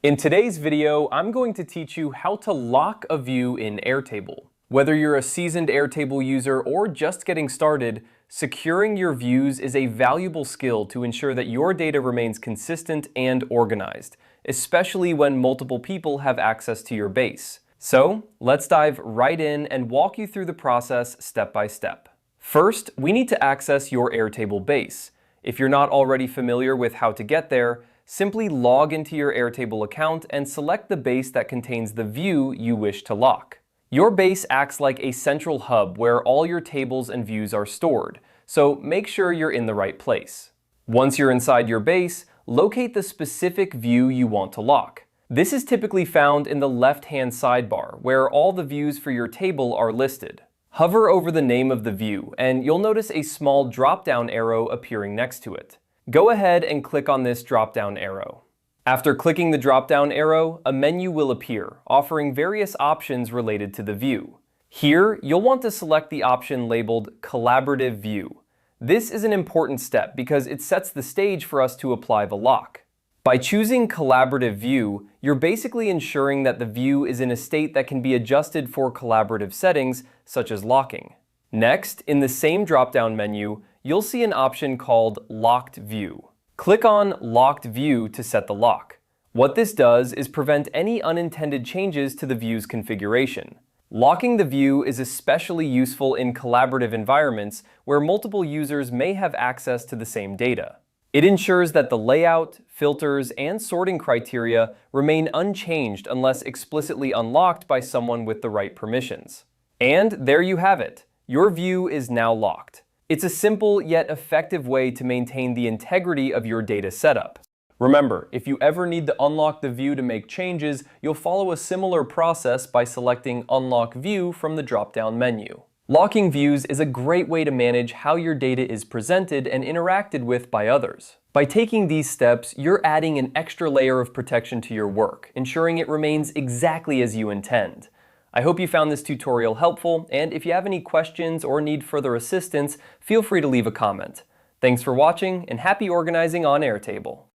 In today's video, I'm going to teach you how to lock a view in Airtable. Whether you're a seasoned Airtable user or just getting started, securing your views is a valuable skill to ensure that your data remains consistent and organized, especially when multiple people have access to your base. So, let's dive right in and walk you through the process step by step. First, we need to access your Airtable base. If you're not already familiar with how to get there, simply log into your Airtable account and select the base that contains the view you wish to lock. Your base acts like a central hub where all your tables and views are stored, so make sure you're in the right place. Once you're inside your base, locate the specific view you want to lock. This is typically found in the left-hand sidebar, where all the views for your table are listed. Hover over the name of the view, and you'll notice a small drop-down arrow appearing next to it. Go ahead and click on this drop-down arrow. After clicking the drop-down arrow, a menu will appear, offering various options related to the view. Here, you'll want to select the option labeled Collaborative View. This is an important step because it sets the stage for us to apply the lock. By choosing Collaborative View, you're basically ensuring that the view is in a state that can be adjusted for collaborative settings, such as locking. Next, in the same drop-down menu, you'll see an option called Locked View. Click on Locked View to set the lock. What this does is prevent any unintended changes to the view's configuration. Locking the view is especially useful in collaborative environments where multiple users may have access to the same data. It ensures that the layout, filters, and sorting criteria remain unchanged unless explicitly unlocked by someone with the right permissions. And there you have it. Your view is now locked. It's a simple yet effective way to maintain the integrity of your data setup. Remember, if you ever need to unlock the view to make changes, you'll follow a similar process by selecting Unlock View from the drop-down menu. Locking views is a great way to manage how your data is presented and interacted with by others. By taking these steps, you're adding an extra layer of protection to your work, ensuring it remains exactly as you intend. I hope you found this tutorial helpful, and if you have any questions or need further assistance, feel free to leave a comment. Thanks for watching, and happy organizing on Airtable.